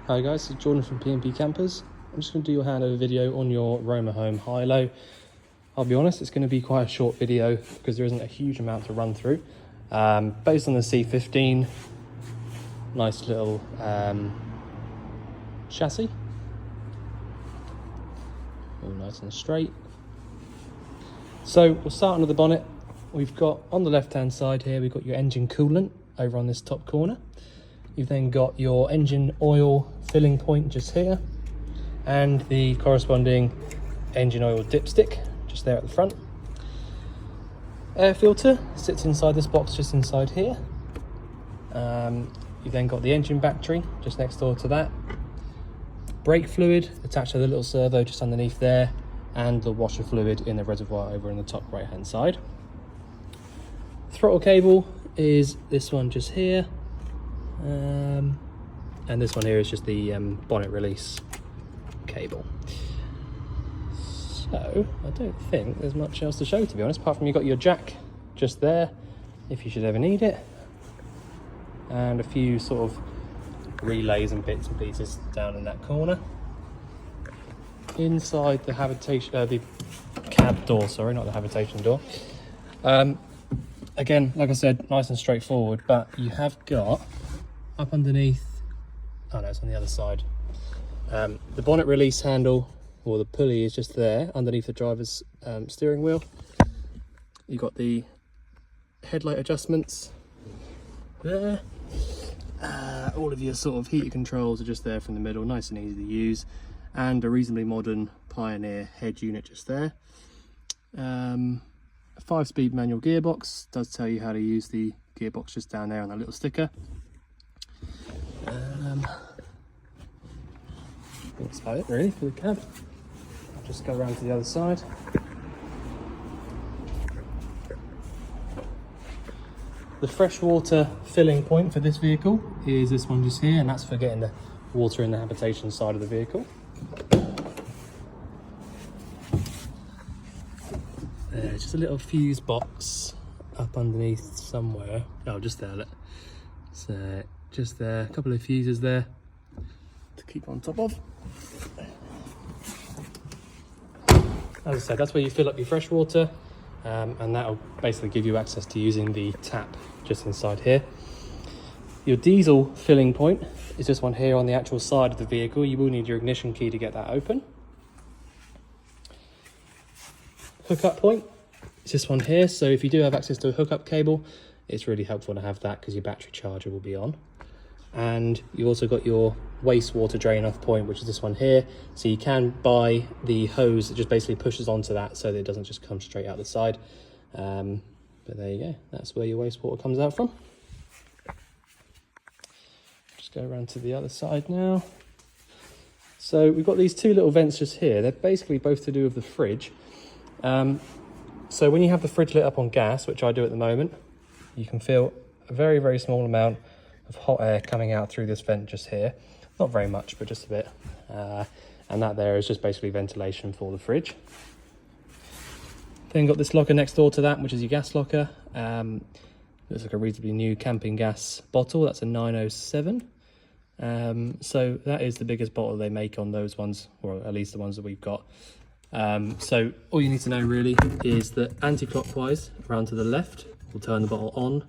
Hi guys, it's Jordan from P&P Campers. I'm just going to do a handover video on your Romahome Hylo. I'll be honest, it's going to be quite a short video because there isn't a huge amount to run through. Based on the C15, nice little chassis, all nice and straight. So we'll start under the bonnet. We've got on the left hand side here, we've got your engine coolant over on this top corner. You've then got your engine oil filling point just here, and the corresponding engine oil dipstick just there at the front. Air filter sits inside this box just inside here. You've then got the engine battery just next door to that. Brake fluid attached to the little servo just underneath there, and the washer fluid in the reservoir over in the top right hand side. Throttle cable is this one just here. And this one here is just the bonnet release cable. So I don't think there's much else to show, to be honest, apart from you've got your jack just there if you should ever need it, and a few sort of relays and bits and pieces down in that corner. Inside the habitation, the cab door, sorry, not the habitation door. Again, like I said, nice and straightforward, but you have got up underneath, oh no, it's on the other side. The bonnet release handle, or the pulley, is just there underneath the driver's steering wheel. You've got the headlight adjustments there. All of your sort of heater controls are just there from the middle, nice and easy to use, and a reasonably modern Pioneer head unit just there. A 5-speed manual gearbox, does tell you how to use the gearbox just down there on that little sticker. That's about it really for the cab. I'll just go around to the other side. The freshwater filling point for this vehicle is this one just here, and that's for getting the water in the habitation side of the vehicle. There's just a little fuse box up underneath somewhere. Oh, just there, look. So just there, a couple of fuses there to keep on top of. As I said, that's where you fill up your fresh water, and that'll basically give you access to using the tap just inside here. Your diesel filling point is this one here on the actual side of the vehicle. You will need your ignition key to get that open. Hookup point is this one here, so if you do have access to a hookup cable, it's really helpful to have that because your battery charger will be on. And you've also got your wastewater drain off point, which is this one here, so you can buy the hose that just basically pushes onto that so that it doesn't just come straight out the side. But there you go, that's where your wastewater comes out from. Just go around to the other side now. So we've got these two little vents just here. They're basically both to do with the fridge. So when you have the fridge lit up on gas, which I do at the moment, you can feel a very, very small amount of hot air coming out through this vent just here. Not very much, but just a bit. And that there is just basically ventilation for the fridge. Then got this locker next door to that, which is your gas locker. Looks like a reasonably new camping gas bottle. That's a 907. So that is the biggest bottle they make on those ones, or at least the ones that we've got. So all you need to know really is that anti-clockwise around to the left will turn the bottle on,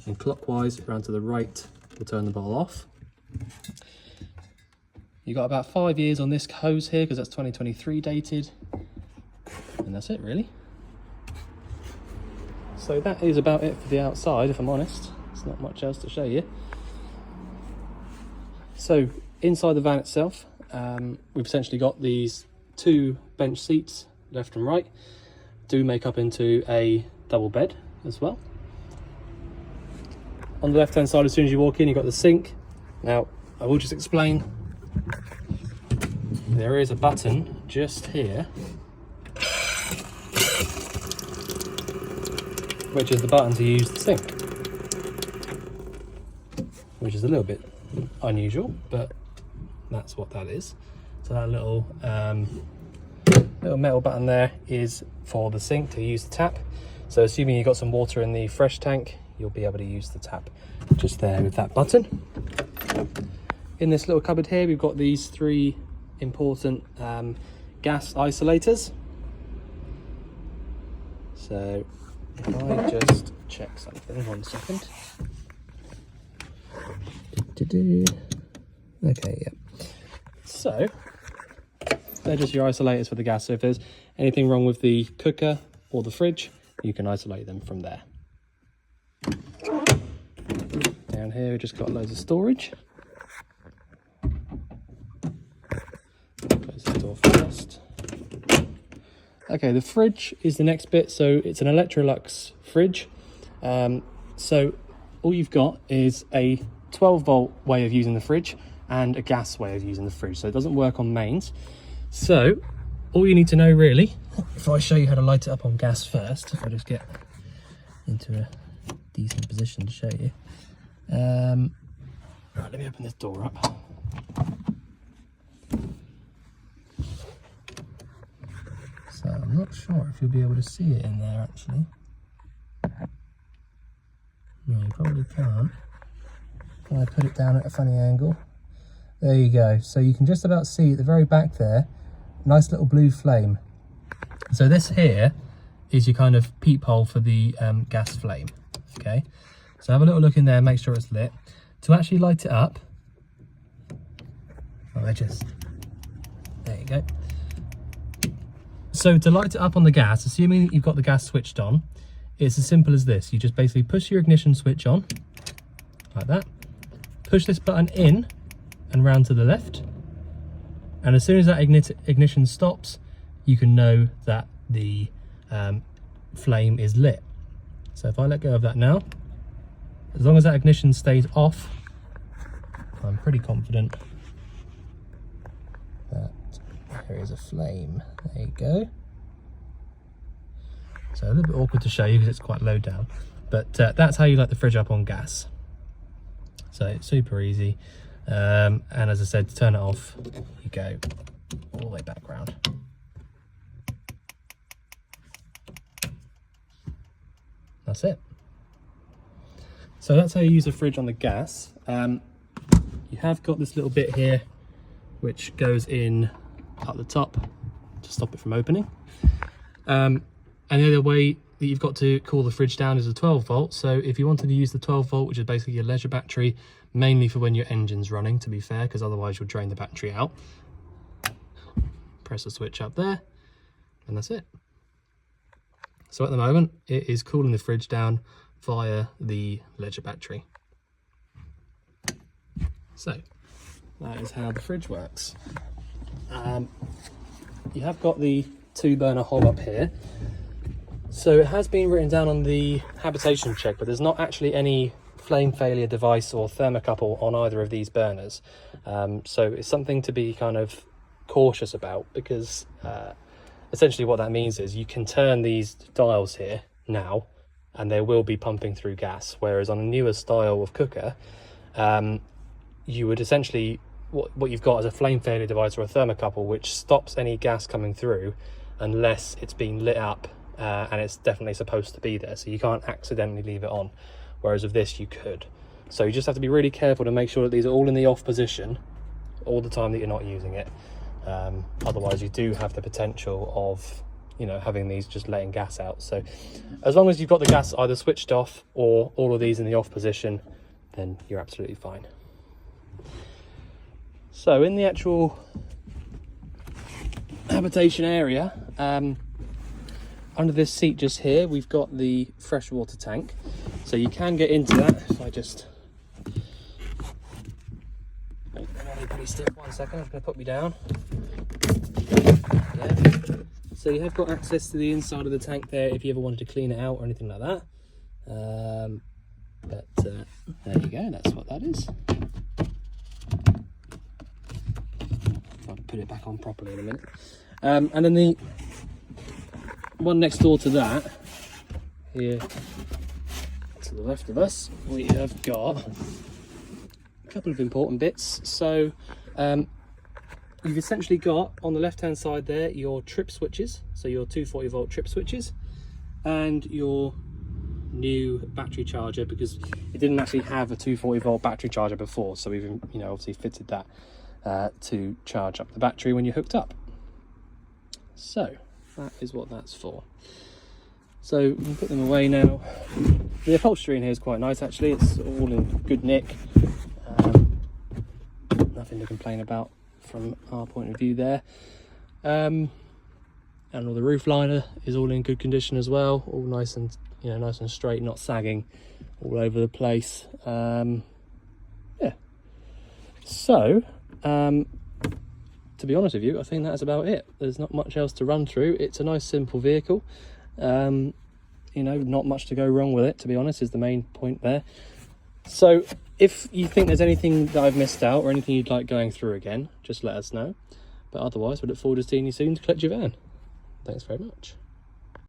and clockwise around to the right will turn the bottle off. You've got about 5 years on this hose here because that's 2023 dated, and that's it really. So that is about it for the outside, if I'm honest. There's not much else to show you. So inside the van itself, we've essentially got these two bench seats, left and right, do make up into a double bed as well. On the left hand side, as soon as you walk in, you've got the sink. Now I will just explain, there is a button just here which is the button to use the sink, which is a little bit unusual, but that's what that is. So that little metal button there is for the sink to use the tap. So assuming you've got some water in the fresh tank, you'll be able to use the tap just there with that button. in this little cupboard here, we've got these 3 important gas isolators. So if I just check something, 1 second. Okay, yeah. So they're just your isolators for the gas. So if there's anything wrong with the cooker or the fridge, you can isolate them from there. Down here, we've just got loads of storage. Close the door first. Okay, the fridge is the next bit. So it's an Electrolux fridge. So all you've got is a 12-volt way of using the fridge and a gas way of using the fridge. So it doesn't work on mains. So all you need to know really, if I show you how to light it up on gas first, if I just get into a decent position to show you. Right, let me open this door up. So I'm not sure if you'll be able to see it in there actually. No, you probably can't. Can I put it down at a funny angle? There you go. So you can just about see at the very back there, nice little blue flame. So this here is your kind of peephole for the gas flame. Okay, so have a little look in there, make sure it's lit. To actually light it up, there you go. So to light it up on the gas, assuming that you've got the gas switched on, it's as simple as this. You just basically push your ignition switch on, like that. Push this button in and round to the left. And as soon as that ignition stops, you can know that the flame is lit. So if I let go of that now, as long as that ignition stays off, I'm pretty confident that there is a flame. There you go. So a little bit awkward to show you because it's quite low down, but that's how you light the fridge up on gas. So it's super easy. And as I said, to turn it off, you go all the way back round. That's it. So that's how you use a fridge on the gas. You have got this little bit here which goes in at the top to stop it from opening. And the other way that you've got to cool the fridge down is a 12 volt. So if you wanted to use the 12 volt, which is basically your leisure battery, mainly for when your engine's running, to be fair, because otherwise you'll drain the battery out. Press the switch up there, and that's it. So at the moment, it is cooling the fridge down via the leisure battery. So that is how the fridge works. You have got the 2-burner hob up here. So it has been written down on the habitation check, but there's not actually any flame failure device or thermocouple on either of these burners. So it's something to be kind of cautious about, because essentially what that means is you can turn these dials here now and they will be pumping through gas, whereas on a newer style of cooker, you would essentially, what you've got is a flame failure device or a thermocouple which stops any gas coming through unless it's been lit up and it's definitely supposed to be there, so you can't accidentally leave it on, whereas with this you could. So you just have to be really careful to make sure that these are all in the off position all the time that you're not using it. Otherwise you do have the potential of, you know, having these just letting gas out. So as long as you've got the gas either switched off or all of these in the off position, then you're absolutely fine. So in the actual habitation area, under this seat just here, we've got the freshwater tank. So you can get into that if I just make the body pretty stiff. 1 second, I'm just going to put me down. Yeah. So you have got access to the inside of the tank there if you ever wanted to clean it out or anything like that. There you go, that's what that is. I'll put it back on properly in a minute. And then the one next door to that, here to the left of us, we have got a couple of important bits. So you've essentially got on the left hand side there your trip switches, so your 240 volt trip switches, and your new battery charger, because it didn't actually have a 240-volt battery charger before, so we've, you know, obviously fitted that to charge up the battery when you're hooked up. So that is what that's for. So we can put them away now. The upholstery in here is quite nice actually, it's all in good nick. Nothing to complain about from our point of view there. And all the roof liner is all in good condition as well, all nice and, you know, nice and straight, not sagging all over the place. Yeah. So to be honest with you, I think that's about it. There's not much else to run through. It's a nice simple vehicle. You know, not much to go wrong with it, to be honest, is the main point there. So if you think there's anything that I've missed out or anything you'd like going through again, just let us know. But otherwise, we look forward to seeing you soon to collect your van. Thanks very much.